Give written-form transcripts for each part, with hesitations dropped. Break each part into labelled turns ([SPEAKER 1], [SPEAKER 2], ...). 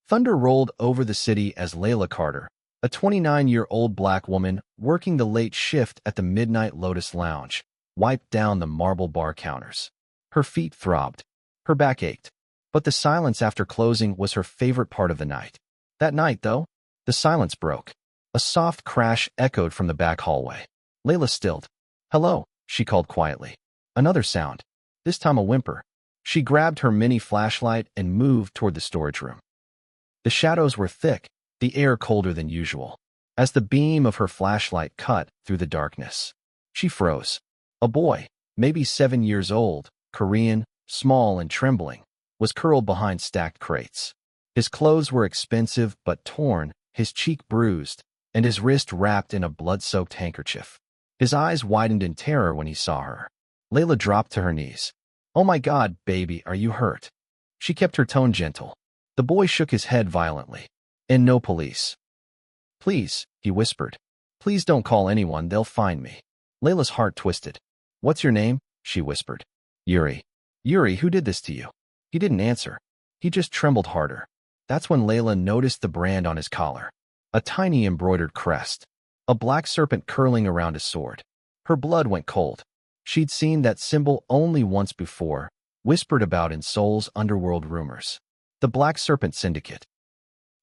[SPEAKER 1] Thunder rolled over the city as Leila Carter, a 29-year-old black woman working the late shift at the Midnight Lotus Lounge, wiped down the marble bar counters. Her feet throbbed. Her back ached. But the silence after closing was her favorite part of the night. That night, though, the silence broke. A soft crash echoed from the back hallway. Leila stilled. "Hello," she called quietly. Another sound. This time a whimper. She grabbed her mini flashlight and moved toward the storage room. The shadows were thick, the air colder than usual. As the beam of her flashlight cut through the darkness, she froze. A boy, maybe 7 years old, Korean, small and trembling, was curled behind stacked crates. His clothes were expensive but torn, his cheek bruised, and his wrist wrapped in a blood-soaked handkerchief. His eyes widened in terror when he saw her. Leila dropped to her knees. "Oh my God, baby, are you hurt?" She kept her tone gentle. The boy shook his head violently. "And no police." "Please," he whispered. "Please don't call anyone, they'll find me." Leila's heart twisted. "What's your name?" she whispered. "Yuri." "Yuri, who did this to you?" He didn't answer. He just trembled harder. That's when Leila noticed the brand on his collar. A tiny embroidered crest. A black serpent curling around his sword. Her blood went cold. She'd seen that symbol only once before, whispered about in Seoul's underworld rumors. The Black Serpent Syndicate.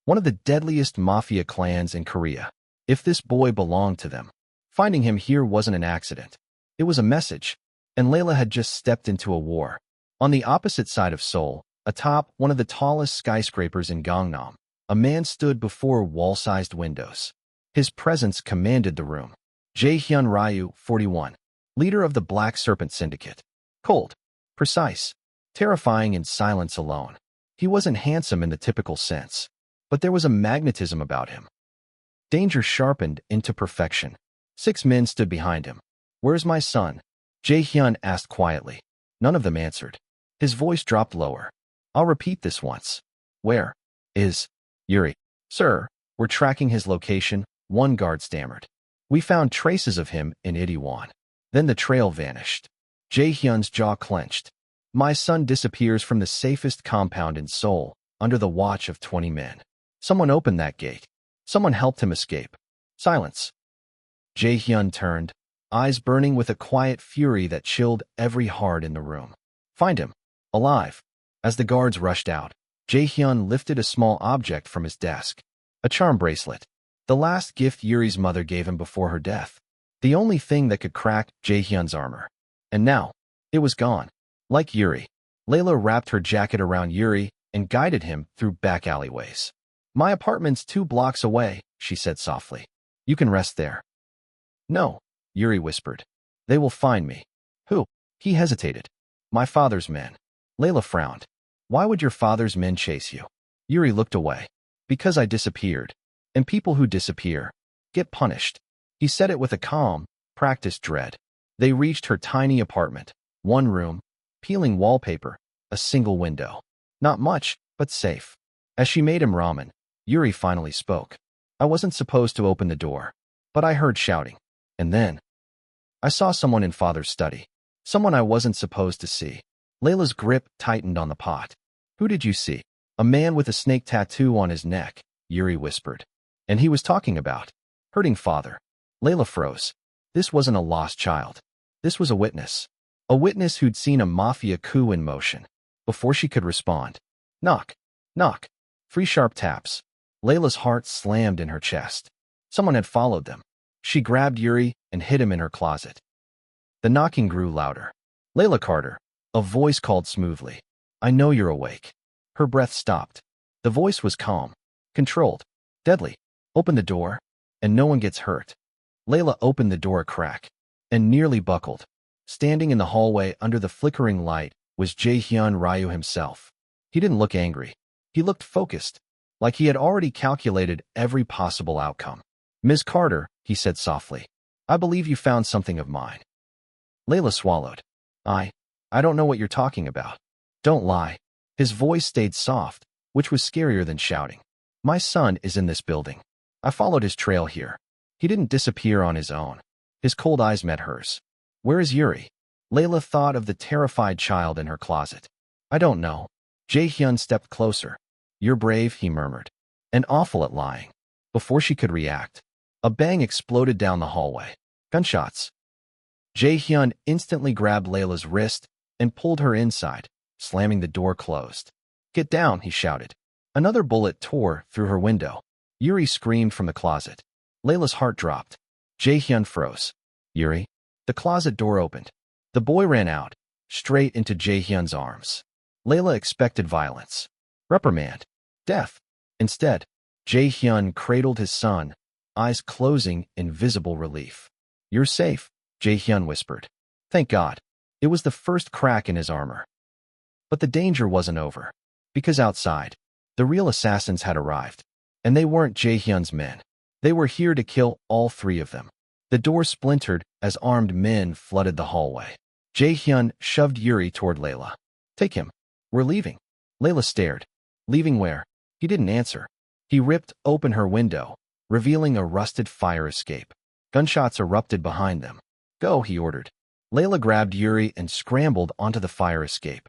[SPEAKER 1] One of the deadliest mafia clans in Korea. If this boy belonged to them, finding him here wasn't an accident. It was a message, and Leila had just stepped into a war. On the opposite side of Seoul, atop one of the tallest skyscrapers in Gangnam, a man stood before wall-sized windows. His presence commanded the room. Jae-Hyun Ryou, 41, leader of the Black Serpent Syndicate. Cold, precise, terrifying in silence alone. He wasn't handsome in the typical sense, but there was a magnetism about him. Danger sharpened into perfection. 6 men stood behind him. "Where's my son?" Jae-Hyun asked quietly. None of them answered. His voice dropped lower. "I'll repeat this once. Where is Yuri?" "Sir, we're tracking his location," one guard stammered. "We found traces of him in Itaewon." Then the trail vanished. Jae-Hyun's jaw clenched. "My son disappears from the safest compound in Seoul, under the watch of 20 men. Someone opened that gate. Someone helped him escape." Silence. Jae-Hyun turned, eyes burning with a quiet fury that chilled every heart in the room. "Find him. Alive." As the guards rushed out, Jae-Hyun lifted a small object from his desk. A charm bracelet. The last gift Yuri's mother gave him before her death. The only thing that could crack Jae-Hyun's armor. And now, it was gone. Like Yuri, Leila wrapped her jacket around Yuri and guided him through back alleyways. "My apartment's 2 blocks away," she said softly. "You can rest there." "No," Yuri whispered. "They will find me." "Who?" He hesitated. "My father's men." Leila frowned. "Why would your father's men chase you?" Yuri looked away. "Because I disappeared. And people who disappear get punished." He said it with a calm, practiced dread. They reached her tiny apartment. 1 room, peeling wallpaper, a single window. Not much, but safe. As she made him ramen, Yuri finally spoke. "I wasn't supposed to open the door, but I heard shouting. And then I saw someone in father's study. Someone I wasn't supposed to see." Leila's grip tightened on the pot. "Who did you see?" "A man with a snake tattoo on his neck," Yuri whispered. "And he was talking about hurting father." Leila froze. This wasn't a lost child. This was a witness. A witness who'd seen a mafia coup in motion. Before she could respond. Knock. Knock. 3 sharp taps. Leila's heart slammed in her chest. Someone had followed them. She grabbed Yuri and hid him in her closet. The knocking grew louder. "Leila Carter," a voice called smoothly. "I know you're awake." Her breath stopped. The voice was calm, controlled, deadly. "Open the door, and no one gets hurt." Leila opened the door a crack, and nearly buckled. Standing in the hallway under the flickering light was Jae-Hyun Ryou himself. He didn't look angry. He looked focused, like he had already calculated every possible outcome. "Ms. Carter," he said softly, "I believe you found something of mine." Leila swallowed. I don't know what you're talking about." "Don't lie." His voice stayed soft, which was scarier than shouting. "My son is in this building. I followed his trail here. He didn't disappear on his own." His cold eyes met hers. "Where is Yuri?" Leila thought of the terrified child in her closet. "I don't know." Jae-Hyun stepped closer. You're brave, he murmured, and awful at lying. Before she could react, a bang exploded down the hallway. Gunshots. Jae-Hyun instantly grabbed Leila's wrist and pulled her inside, slamming the door closed. Get down, he shouted. Another bullet tore through her window. Yuri screamed from the closet. Leila's heart dropped. Jae-Hyun froze. Yuri? The closet door opened. The boy ran out, straight into Jae-Hyun's arms. Leila expected violence. Reprimand. Death. Instead, Jae-Hyun cradled his son, eyes closing in visible relief. You're safe, Jae-Hyun whispered. Thank God. It was the first crack in his armor. But the danger wasn't over. Because outside, the real assassins had arrived. And they weren't Jae-Hyun's men. They were here to kill all three of them. The door splintered as armed men flooded the hallway. Jae-Hyun shoved Yuri toward Leila. Take him. We're leaving. Leila stared. Leaving where? He didn't answer. He ripped open her window, revealing a rusted fire escape. Gunshots erupted behind them. Go, he ordered. Leila grabbed Yuri and scrambled onto the fire escape.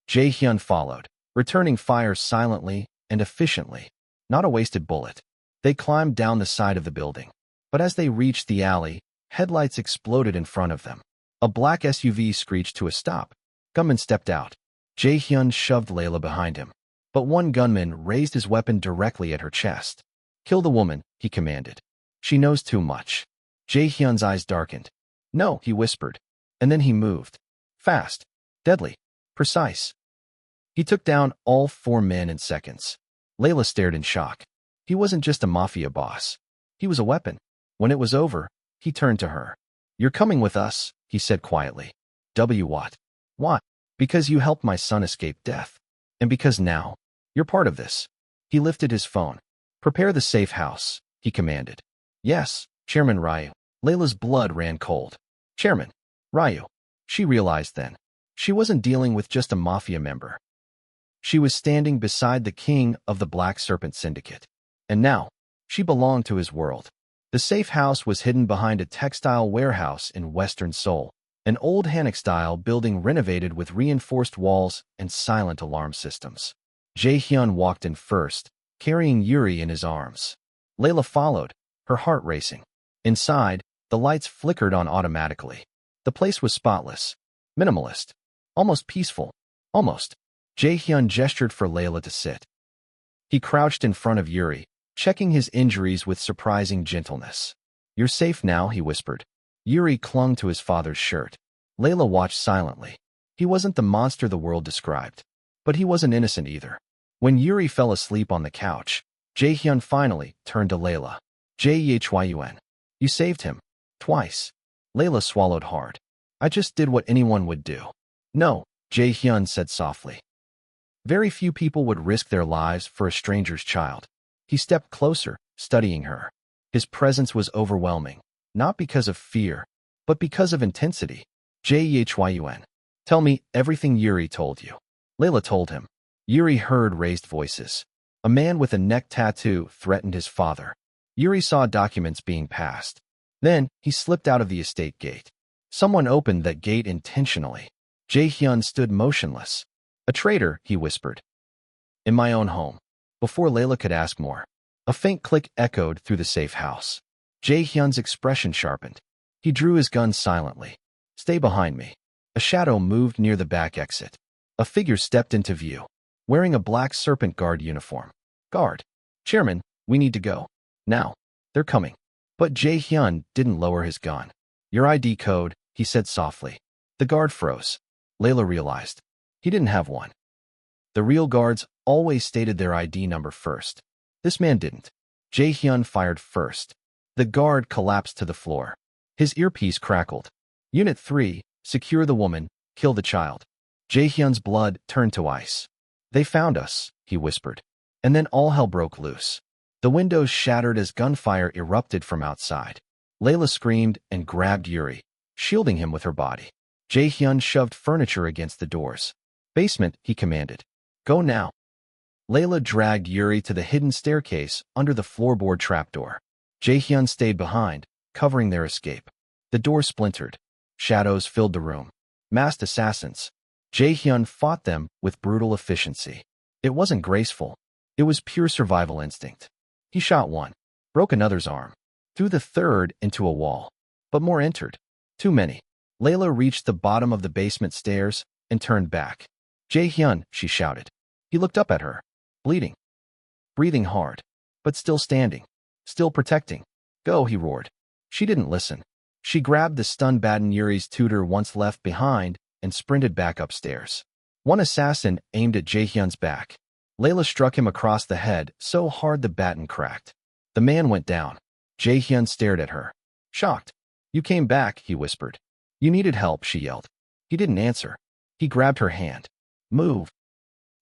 [SPEAKER 1] Jae-Hyun followed, returning fire silently and efficiently. Not a wasted bullet. They climbed down the side of the building. But as they reached the alley, headlights exploded in front of them. A black SUV screeched to a stop. Gunman stepped out. Jae-Hyun shoved Leila behind him. But one gunman raised his weapon directly at her chest. Kill the woman, he commanded. She knows too much. Jae-Hyun's eyes darkened. No, he whispered. And then he moved. Fast. Deadly. Precise. He took down all four men in seconds. Leila stared in shock. He wasn't just a mafia boss. He was a weapon. When it was over, he turned to her. You're coming with us, he said quietly. What? What? Because you helped my son escape death. And because now, you're part of this. He lifted his phone. Prepare the safe house, he commanded. Yes, Chairman Ryu. Leila's blood ran cold. Chairman Ryu. She realized then. She wasn't dealing with just a mafia member. She was standing beside the king of the Black Serpent Syndicate. And now, she belonged to his world. The safe house was hidden behind a textile warehouse in western Seoul, an old Hanok-style building renovated with reinforced walls and silent alarm systems. Jae-Hyun walked in first, carrying Yuri in his arms. Leila followed, her heart racing. Inside, the lights flickered on automatically. The place was spotless, minimalist, almost peaceful, almost. Jae-Hyun gestured for Leila to sit. He crouched in front of Yuri, checking his injuries with surprising gentleness. You're safe now, he whispered. Yuri clung to his father's shirt. Leila watched silently. He wasn't the monster the world described. But he wasn't innocent either. When Yuri fell asleep on the couch, Jae-Hyun finally turned to Leila. Jae-Hyun. You saved him. Twice. Leila swallowed hard. I just did what anyone would do. No, Jae-Hyun said softly. Very few people would risk their lives for a stranger's child. He stepped closer, studying her. His presence was overwhelming, not because of fear, but because of intensity. Jae-Hyun. Tell me everything Yuri told you. Leila told him. Yuri heard raised voices. A man with a neck tattoo threatened his father. Yuri saw documents being passed. Then, he slipped out of the estate gate. Someone opened that gate intentionally. Jae-Hyun stood motionless. A traitor, he whispered. In my own home. Before Leila could ask more, a faint click echoed through the safe house. Jae-Hyun's expression sharpened. He drew his gun silently. Stay behind me. A shadow moved near the back exit. A figure stepped into view, wearing a Black Serpent Guard uniform. Guard. Chairman, we need to go. Now. They're coming. But Jae-Hyun didn't lower his gun. Your ID code, he said softly. The guard froze. Leila realized. He didn't have one. The real guards always stated their ID number first. This man didn't. Jae-Hyun fired first. The guard collapsed to the floor. His earpiece crackled. Unit 3, secure the woman, kill the child. Jae-Hyun's blood turned to ice. They found us, he whispered. And then all hell broke loose. The windows shattered as gunfire erupted from outside. Leila screamed and grabbed Yuri, shielding him with her body. Jae-Hyun shoved furniture against the doors. Basement, he commanded. Go now. Leila dragged Yuri to the hidden staircase under the floorboard trapdoor. Jae-Hyun stayed behind, covering their escape. The door splintered. Shadows filled the room. Masked assassins. Jae-Hyun fought them with brutal efficiency. It wasn't graceful, It was pure survival instinct. He shot one, broke another's arm, threw the third into a wall. But more entered. Too many. Leila reached the bottom of the basement stairs and turned back. Jae-Hyun, she shouted. He looked up at her, bleeding, breathing hard, but still standing, still protecting. Go, he roared. She didn't listen. She grabbed the stun baton Yuri's tutor once left behind and sprinted back upstairs. One assassin aimed at Jae-Hyun's back. Leila struck him across the head so hard the baton cracked. The man went down. Jae-Hyun stared at her, shocked. You came back, he whispered. You needed help, she yelled. He didn't answer. He grabbed her hand. Move.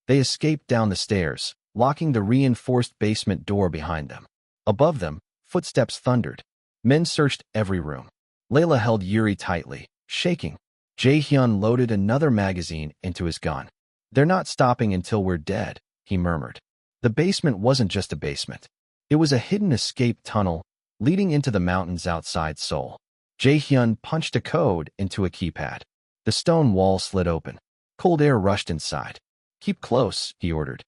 [SPEAKER 1] They escaped down the stairs, locking the reinforced basement door behind them. Above them, footsteps thundered. Men searched every room. Leila held Yuri tightly, shaking. Jae-Hyun loaded another magazine into his gun. They're not stopping until we're dead, he murmured. The basement wasn't just a basement. It was a hidden escape tunnel leading into the mountains outside Seoul. Jae-Hyun punched a code into a keypad. The stone wall slid open. Cold air rushed inside. Keep close, he ordered.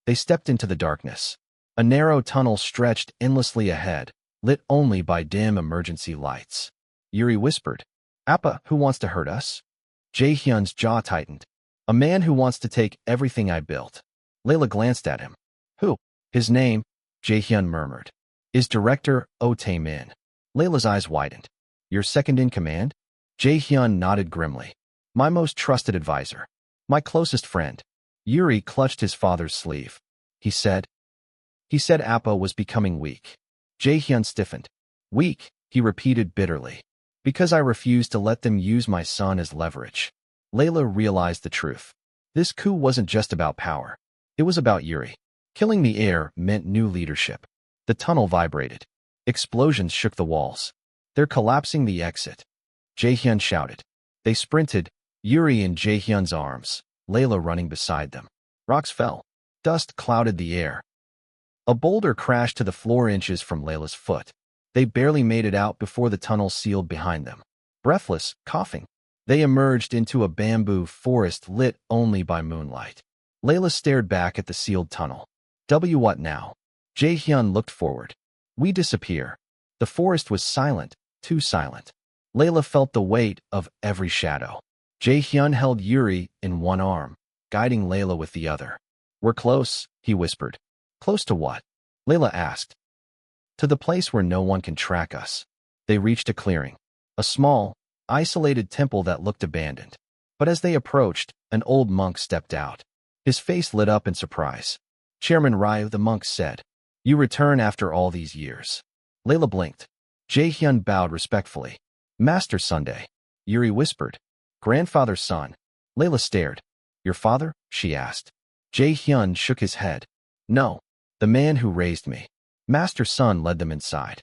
[SPEAKER 1] They stepped into the darkness. A narrow tunnel stretched endlessly ahead, lit only by dim emergency lights. Yuri whispered, Appa, who wants to hurt us? Jae-Hyun's jaw tightened. A man who wants to take everything I built. Leila glanced at him. Who? His name, Jae-Hyun murmured, is Director Oh Tae-min. Leila's eyes widened. Your second in command? Jae-Hyun nodded grimly. My most trusted advisor. My closest friend. Yuri clutched his father's sleeve. He said Appa was becoming weak. Jae-Hyun stiffened. Weak, he repeated bitterly. Because I refused to let them use my son as leverage. Leila realized the truth. This coup wasn't just about power. It was about Yuri. Killing the heir meant new leadership. The tunnel vibrated. Explosions shook the walls. They're collapsing the exit. Jae-Hyun shouted. They sprinted, Yuri in Jae-Hyun's arms, Leila running beside them. Rocks fell. Dust clouded the air. A boulder crashed to the floor inches from Leila's foot. They barely made it out before the tunnel sealed behind them. Breathless, coughing, they emerged into a bamboo forest lit only by moonlight. Leila stared back at the sealed tunnel. What now? Jae-Hyun looked forward. We disappear. The forest was silent, too silent. Leila felt the weight of every shadow. Jae-Hyun held Yuri in one arm, guiding Leila with the other. We're close, he whispered. Close to what? Leila asked. To the place where no one can track us. They reached a clearing. A small, isolated temple that looked abandoned. But as they approached, an old monk stepped out. His face lit up in surprise. Chairman Ryou, the monk said. You return after all these years. Leila blinked. Jae-Hyun bowed respectfully. Master Sunday. Yuri whispered. Grandfather's son. Leila stared. Your father? She asked. Jae-Hyun shook his head. No. The man who raised me. Master Sun led them inside.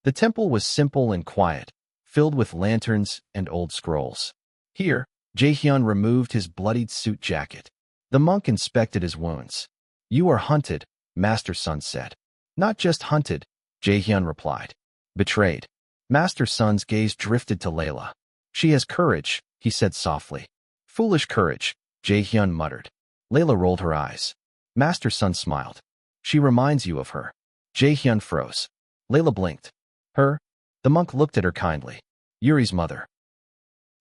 [SPEAKER 1] The temple was simple and quiet, filled with lanterns and old scrolls. Here, Jae-Hyun removed his bloodied suit jacket. The monk inspected his wounds. You are hunted, Master Sun said. Not just hunted, Jae-Hyun replied. Betrayed. Master Sun's gaze drifted to Leila. She has courage, he said softly. Foolish courage, Jae-Hyun muttered. Leila rolled her eyes. Master Sun smiled. She reminds you of her. Jae-Hyun froze. Leila blinked. Her? The monk looked at her kindly. Yuri's mother.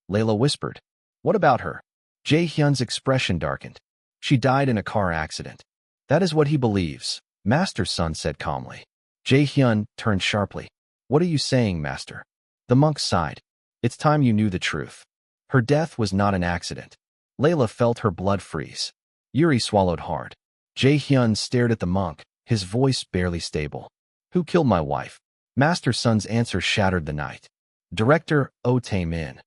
[SPEAKER 1] Leila whispered. What about her? Jae-Hyun's expression darkened. She died in a car accident. That is what he believes, Master Sun said calmly. Jae-Hyun turned sharply. What are you saying, Master? The monk sighed. It's time you knew the truth. Her death was not an accident. Leila felt her blood freeze. Yuri swallowed hard. Jae-Hyun stared at the monk, his voice barely stable. Who killed my wife? Master Sun's answer shattered the night. Director Oh Tae-min.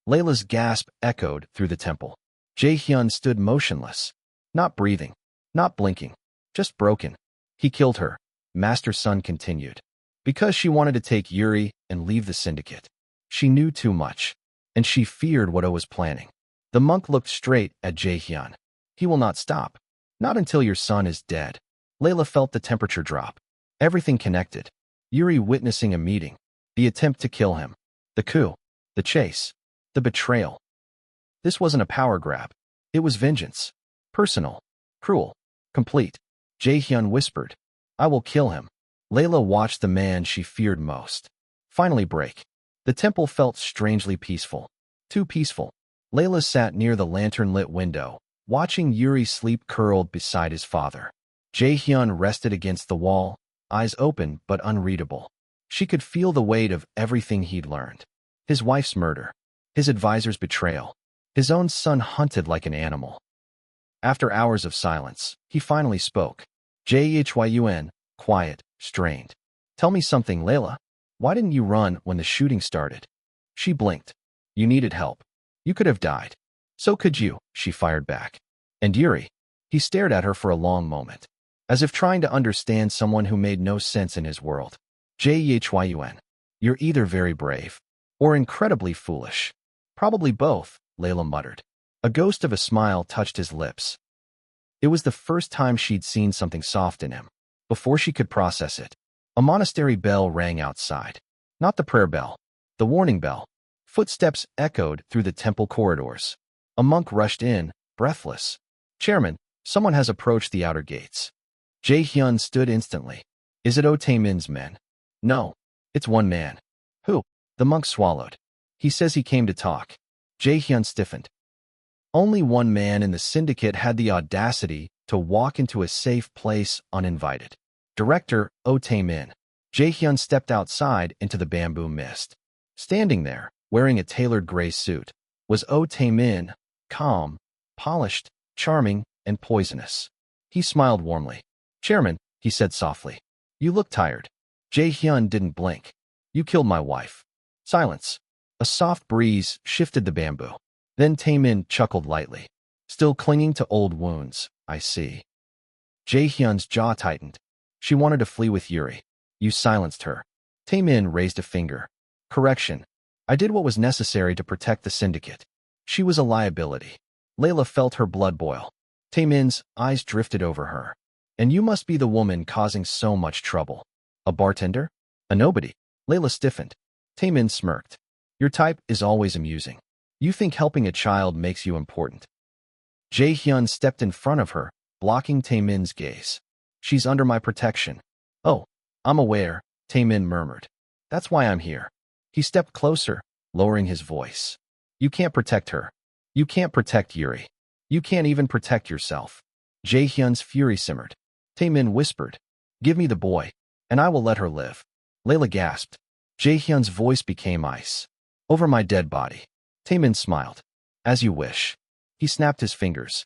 [SPEAKER 1] Leila's gasp echoed through the temple. Jae-Hyun stood motionless, not breathing, not blinking, just broken. He killed her, Master Sun continued, because she wanted to take Yuri and leave the syndicate. She knew too much, and she feared what Oh was planning. The monk looked straight at Jae-Hyun. He will not stop. Not until your son is dead. Leila felt the temperature drop. Everything connected. Yuri witnessing a meeting. The attempt to kill him. The coup. The chase. The betrayal. This wasn't a power grab. It was vengeance. Personal. Cruel. Complete. Jae-Hyun whispered. I will kill him. Leila watched the man she feared most finally break. The temple felt strangely peaceful. Too peaceful. Leila sat near the lantern-lit window, watching Yuri sleep curled beside his father. Jae-Hyun rested against the wall, eyes open but unreadable. She could feel the weight of everything he'd learned. His wife's murder. His advisor's betrayal. His own son hunted like an animal. After hours of silence, he finally spoke. Jae-Hyun, quiet, strained. Tell me something, Leila. Why didn't you run when the shooting started? She blinked. You needed help. You could have died. So could you, she fired back. And Yuri? He stared at her for a long moment, as if trying to understand someone who made no sense in his world. Jae-Hyun, you're either very brave or incredibly foolish. Probably both, Leila muttered. A ghost of a smile touched his lips. It was the first time she'd seen something soft in him. Before she could process it, a monastery bell rang outside. Not the prayer bell, the warning bell. Footsteps echoed through the temple corridors. A monk rushed in, breathless. Chairman, someone has approached the outer gates. Jae-Hyun stood instantly. Is it Taemin's men? No, it's one man. Who? The monk swallowed. He says he came to talk. Jae-Hyun stiffened. Only one man in the syndicate had the audacity to walk into a safe place uninvited. Director Taemin. Jae-Hyun stepped outside into the bamboo mist. Standing there, wearing a tailored gray suit, was Taemin, calm, polished, charming, and poisonous. He smiled warmly. Chairman, he said softly. You look tired. Jae-Hyun didn't blink. You killed my wife. Silence. A soft breeze shifted the bamboo. Then Taemin chuckled lightly. Still clinging to old wounds, I see. Jae-Hyun's jaw tightened. She wanted to flee with Yuri. You silenced her. Taemin raised a finger. Correction. I did what was necessary to protect the syndicate. She was a liability. Leila felt her blood boil. Taemin's eyes drifted over her. And you must be the woman causing so much trouble. A bartender? A nobody. Leila stiffened. Taemin smirked. Your type is always amusing. You think helping a child makes you important. Jae-Hyun stepped in front of her, blocking Taemin's gaze. She's under my protection. Oh, I'm aware, Taemin murmured. That's why I'm here. He stepped closer, lowering his voice. You can't protect her. You can't protect Yuri. You can't even protect yourself. Jae-Hyun's fury simmered. Taemin whispered, give me the boy, and I will let her live. Leila gasped. Jae-Hyun's voice became ice. Over my dead body. Taemin smiled. As you wish. He snapped his fingers.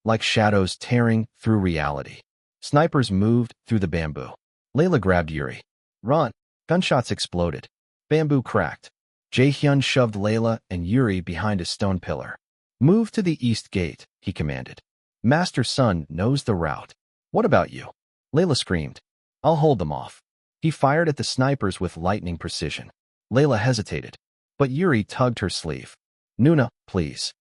[SPEAKER 1] Like shadows tearing through reality. Snipers moved through the bamboo. Leila grabbed Yuri. Run. Gunshots exploded. Bamboo cracked. Jae-Hyun shoved Leila and Yuri behind a stone pillar. Move to the east gate, he commanded. Master Sun knows the route. What about you? Leila screamed. I'll hold them off. He fired at the snipers with lightning precision. Leila hesitated, but Yuri tugged her sleeve. Nuna, please.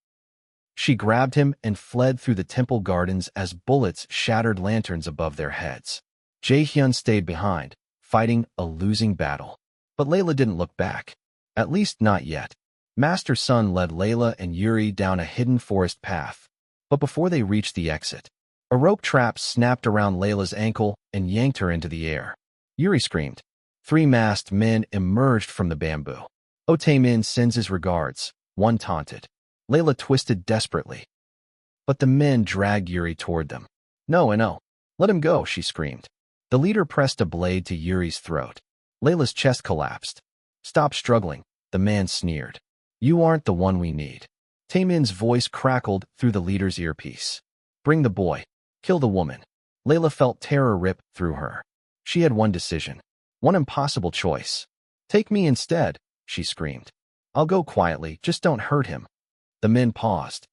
[SPEAKER 1] She grabbed him and fled through the temple gardens as bullets shattered lanterns above their heads. Jae-Hyun stayed behind, fighting a losing battle. But Leila didn't look back. At least not yet. Master Sun led Leila and Yuri down a hidden forest path. But before they reached the exit, a rope trap snapped around Leila's ankle and yanked her into the air. Yuri screamed. 3 masked men emerged from the bamboo. Taemin sends his regards, one taunted. Leila twisted desperately. But the men dragged Yuri toward them. No. Let him go, she screamed. The leader pressed a blade to Yuri's throat. Leila's chest collapsed. Stop struggling, the man sneered. You aren't the one we need. Taemin's voice crackled through the leader's earpiece. Bring the boy. Kill the woman. Leila felt terror rip through her. She had one decision. One impossible choice. Take me instead, she screamed. I'll go quietly, just don't hurt him. The men paused.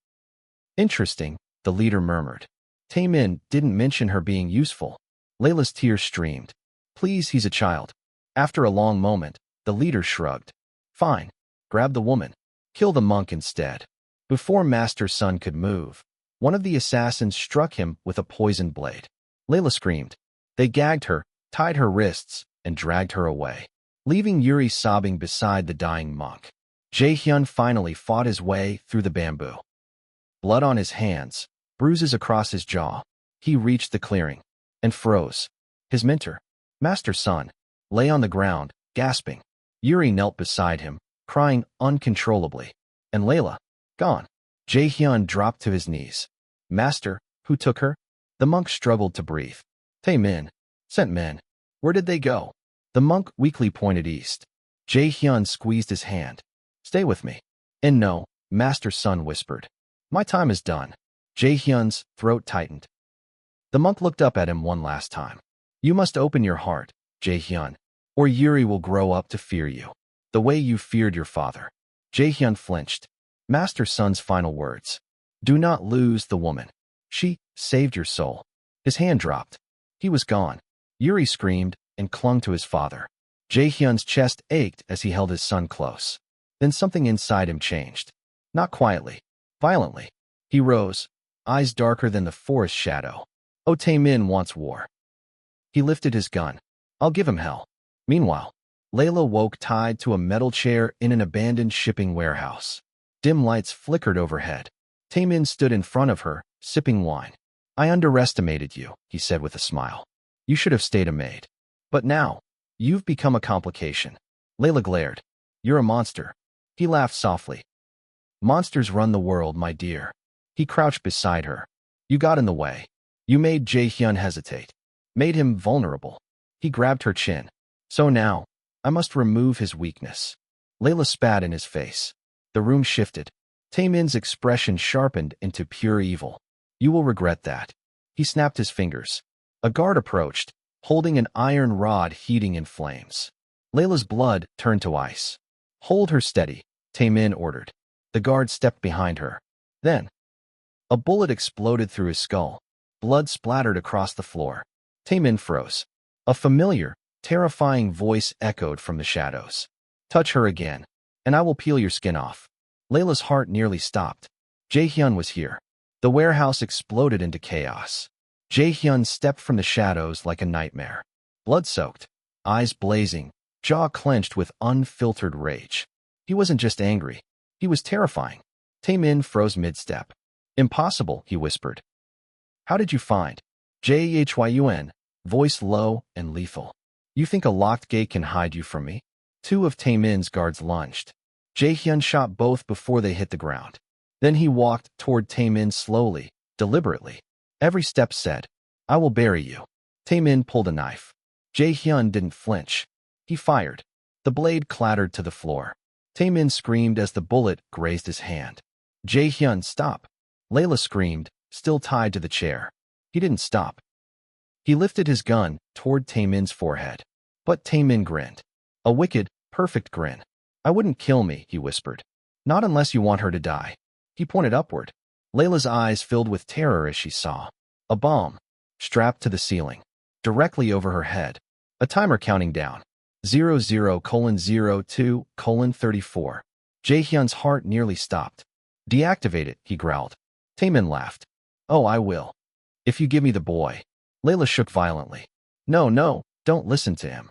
[SPEAKER 1] Interesting, the leader murmured. Taemin didn't mention her being useful. Leila's tears streamed. Please, he's a child. After a long moment, the leader shrugged. Fine. Grab the woman. Kill the monk instead. Before Master Sun could move, one of the assassins struck him with a poisoned blade. Leila screamed. They gagged her, tied her wrists, and dragged her away, leaving Yuri sobbing beside the dying monk. Jae-Hyun finally fought his way through the bamboo. Blood on his hands, bruises across his jaw. He reached the clearing. and froze. His mentor, Master Sun, lay on the ground, gasping. Yuri knelt beside him, crying uncontrollably. And Leila, gone. Jae-Hyun dropped to his knees. Master, who took her? The monk struggled to breathe. Tae-min. Sent men. Where did they go? The monk weakly pointed east. Jae-Hyun squeezed his hand. Stay with me. And no, Master Sun whispered. My time is done. Jae-Hyun's throat tightened. The monk looked up at him one last time. You must open your heart, Jae-Hyun, or Yuri will grow up to fear you, the way you feared your father. Jae-Hyun flinched. Master Sun's final words. Do not lose the woman. She saved your soul. His hand dropped. He was gone. Yuri screamed and clung to his father. Jae-Hyun's chest ached as he held his son close. Then something inside him changed. Not quietly, violently. He rose, eyes darker than the forest shadow. Oh, Tae-min wants war. He lifted his gun. I'll give him hell. Meanwhile, Leila woke tied to a metal chair in an abandoned shipping warehouse. Dim lights flickered overhead. Tae-min stood in front of her, sipping wine. I underestimated you, he said with a smile. You should have stayed a maid. But now, you've become a complication. Leila glared. You're a monster. He laughed softly. Monsters run the world, my dear. He crouched beside her. You got in the way. You made Jae-Hyun hesitate. Made him vulnerable. He grabbed her chin. So now, I must remove his weakness. Leila spat in his face. The room shifted. Tae-min's expression sharpened into pure evil. You will regret that. He snapped his fingers. A guard approached, holding an iron rod heating in flames. Leila's blood turned to ice. Hold her steady, Tae-min ordered. The guard stepped behind her. Then, a bullet exploded through his skull. Blood splattered across the floor. Tae-min froze. A familiar, terrifying voice echoed from the shadows. Touch her again, and I will peel your skin off. Leila's heart nearly stopped. Jae-Hyun was here. The warehouse exploded into chaos. Jae-Hyun stepped from the shadows like a nightmare. Blood-soaked, eyes blazing, jaw clenched with unfiltered rage. He wasn't just angry. He was terrifying. Tae-min froze mid-step. Impossible, he whispered. How did you find? Jae-Hyun, voice low and lethal. You think a locked gate can hide you from me? Two of Tae-min's guards lunged. Jae-Hyun shot both before they hit the ground. Then he walked toward Tae-min slowly, deliberately. Every step said, I will bury you. Tae-min pulled a knife. Jae-Hyun didn't flinch. He fired. The blade clattered to the floor. Tae-min screamed as the bullet grazed his hand. Jae-Hyun, stop. Leila screamed, still tied to the chair. He didn't stop. He lifted his gun toward Tae-min's forehead. But Tae-min grinned. A wicked, perfect grin. I wouldn't kill me, he whispered. Not unless you want her to die. He pointed upward. Leila's eyes filled with terror as she saw a bomb strapped to the ceiling, directly over her head. A timer counting down. 00:02:34. Jae-Hyun's heart nearly stopped. Deactivate it, he growled. Tae-min laughed. Oh, I will. If you give me the boy. Leila shook violently. No, no, don't listen to him.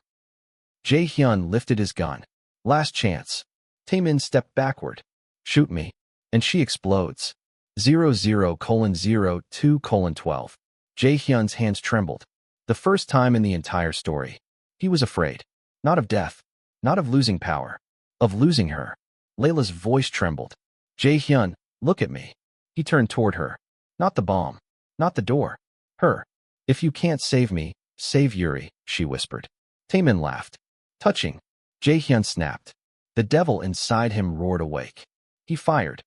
[SPEAKER 1] Jae-Hyun lifted his gun. Last chance. Tae-min stepped backward. Shoot me. And she explodes. 00:02:12. Jae-Hyun's hands trembled. The first time in the entire story. He was afraid. Not of death. Not of losing power. Of losing her. Leila's voice trembled. Jae-Hyun, look at me. He turned toward her. Not the bomb. Not the door. Her. If you can't save me, save Yuri, she whispered. Tae-min laughed. Touching. Jae-Hyun snapped. The devil inside him roared awake. He fired.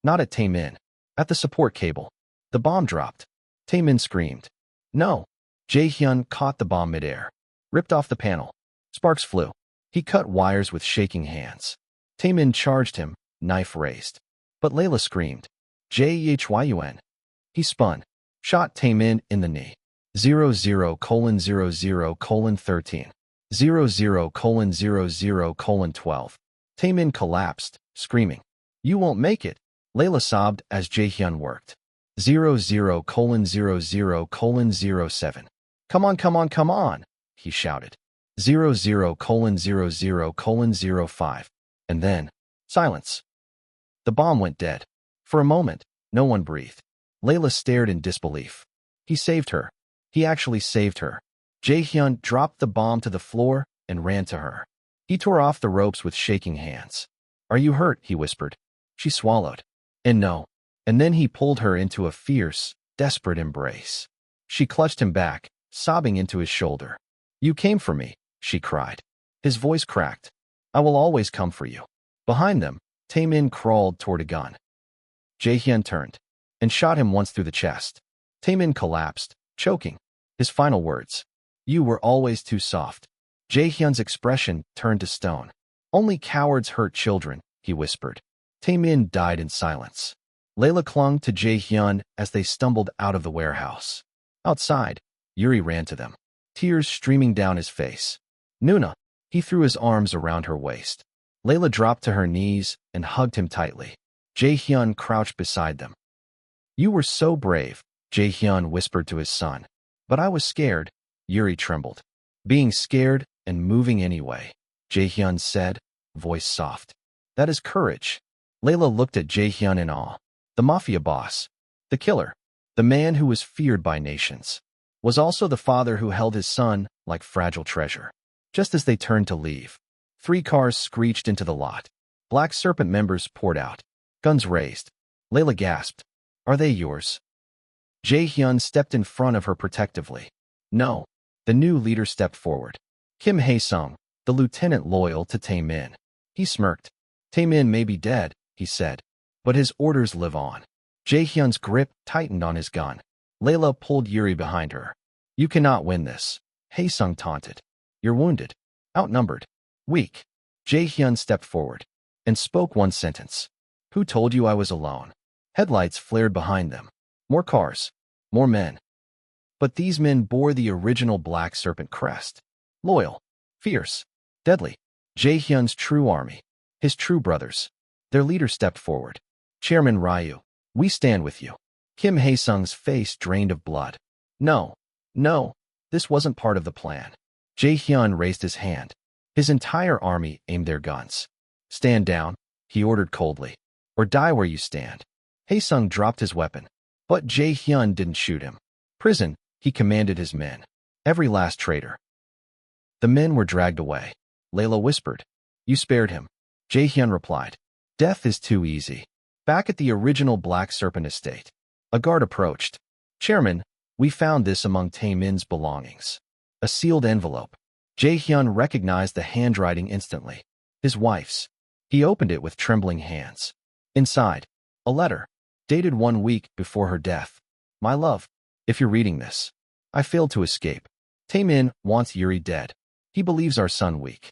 [SPEAKER 1] Not at Tae-min. At the support cable. The bomb dropped. Tae-min screamed. No. Jae-Hyun caught the bomb midair. Ripped off the panel. Sparks flew. He cut wires with shaking hands. Tae-min charged him, knife raised. But Leila screamed. Jae-Hyun. He spun. Shot Tae-min in the knee. 00:00:13. 00:00:12. Tae-min collapsed, screaming. You won't make it. Leila sobbed as Jae-Hyun worked. 00:00:07. Come on, come on, come on, he shouted. 00:00:05. And then, silence. The bomb went dead. For a moment, no one breathed. Leila stared in disbelief. He saved her. He actually saved her. Jae-Hyun dropped the bomb to the floor and ran to her. He tore off the ropes with shaking hands. "Are you hurt?" he whispered. She swallowed. "And no." And then he pulled her into a fierce, desperate embrace. She clutched him back, sobbing into his shoulder. "You came for me," she cried. His voice cracked. "I will always come for you." Behind them, Taemin crawled toward a gun. Jae-Hyun turned and shot him once through the chest. Taemin collapsed, choking. His final words, "You were always too soft." Jae-Hyun's expression turned to stone. "Only cowards hurt children," he whispered. Taemin died in silence. Leila clung to Jae-Hyun as they stumbled out of the warehouse. Outside, Yuri ran to them, tears streaming down his face. "Nuna!" He threw his arms around her waist. Leila dropped to her knees and hugged him tightly. Jae-Hyun crouched beside them. "You were so brave," Jae-Hyun whispered to his son. "But I was scared." Yuri trembled. "Being scared and moving anyway," Jae-Hyun said, voice soft. "That is courage." Leila looked at Jae-Hyun in awe. The Mafia boss, the killer, the man who was feared by nations, was also the father who held his son like fragile treasure. Just as they turned to leave, 3 cars screeched into the lot. Black Serpent members poured out, guns raised. Leila gasped, "Are they yours?" Jae-Hyun stepped in front of her protectively. "No." The new leader stepped forward. Kim Hae-sung, the lieutenant loyal to Taemin. He smirked. "Taemin may be dead," he said, "but his orders live on." Jae-Hyun's grip tightened on his gun. Leila pulled Yuri behind her. "You cannot win this," Hae-sung taunted. "You're wounded, outnumbered, weak." Jae-Hyun stepped forward and spoke one sentence. "Who told you I was alone?" Headlights flared behind them. More cars, more men. But these men bore the original Black Serpent crest. Loyal, fierce, deadly. Jae-Hyun's true army, his true brothers. Their leader stepped forward. "Chairman Ryu, we stand with you." Kim Hae-sung's face drained of blood. No, this wasn't part of the plan." Jae-Hyun raised his hand. His entire army aimed their guns. "Stand down," he ordered coldly, "or die where you stand." Hae-sung dropped his weapon, but Jae-Hyun didn't shoot him. "Prison," he commanded his men. "Every last traitor." The men were dragged away. Leila whispered, "You spared him." Jae-Hyun replied, "Death is too easy." Back at the original Black Serpent estate, a guard approached. "Chairman, we found this among Taemin's belongings." A sealed envelope. Jae-Hyun recognized the handwriting instantly. His wife's. He opened it with trembling hands. Inside, a letter, dated 1 week before her death. "My love, if you're reading this, I failed to escape. Taemin wants Yuri dead. He believes our son weak.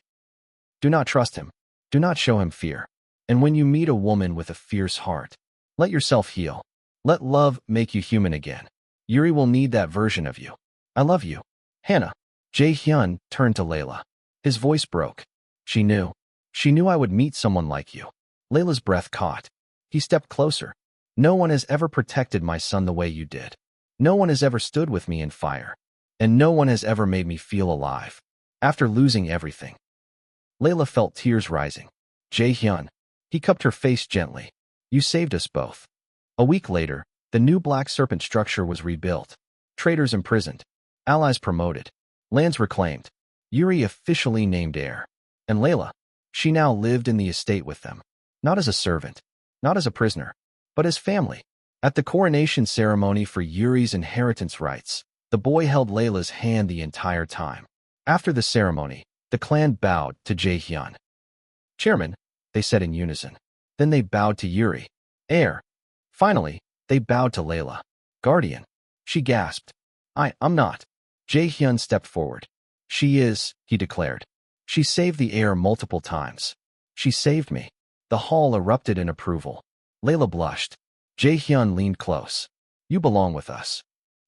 [SPEAKER 1] Do not trust him. Do not show him fear. And when you meet a woman with a fierce heart, let yourself heal. Let love make you human again. Yuri will need that version of you. I love you. Hannah." Jae-Hyun turned to Leila. His voice broke. She knew. She knew I would meet someone like you." Leila's breath caught. He stepped closer. "No one has ever protected my son the way you did. No one has ever stood with me in fire. And no one has ever made me feel alive. After losing everything." Leila felt tears rising. "Jae-Hyun." He cupped her face gently. "You saved us both." A week later, the new Black Serpent structure was rebuilt. Traitors imprisoned. Allies promoted. Lands reclaimed. Yuri officially named heir. And Leila, she now lived in the estate with them. Not as a servant, not as a prisoner, but as family. At the coronation ceremony for Yuri's inheritance rights, the boy held Leila's hand the entire time. After the ceremony, the clan bowed to Jae-Hyun. "Chairman," they said in unison. Then they bowed to Yuri. "Heir." Finally, they bowed to Leila. "Guardian." She gasped. I'm not." Jae-Hyun stepped forward. "She is," he declared. "She saved the heir multiple times. She saved me." The hall erupted in approval. Leila blushed. Jae-Hyun leaned close. "You belong with us."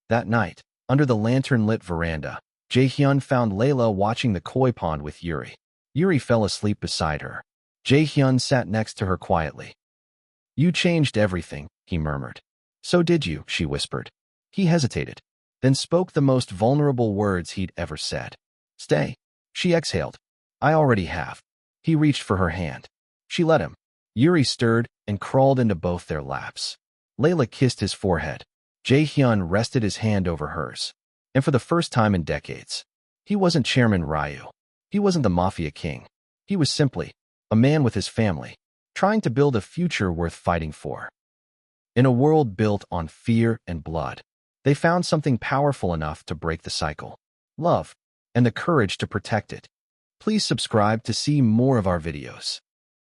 [SPEAKER 1] That night, under the lantern-lit veranda, Jae-Hyun found Leila watching the koi pond with Yuri. Yuri fell asleep beside her. Jae-Hyun sat next to her quietly. "You changed everything," he murmured. "So did you," she whispered. He hesitated, then spoke the most vulnerable words he'd ever said. "Stay." She exhaled. "I already have." He reached for her hand. She let him. Yuri stirred and crawled into both their laps. Leila kissed his forehead. Jae-Hyun rested his hand over hers. And for the first time in decades, he wasn't Chairman Ryu. He wasn't the Mafia king. He was simply a man with his family, trying to build a future worth fighting for. In a world built on fear and blood, they found something powerful enough to break the cycle: love, and the courage to protect it. Please subscribe to see more of our videos.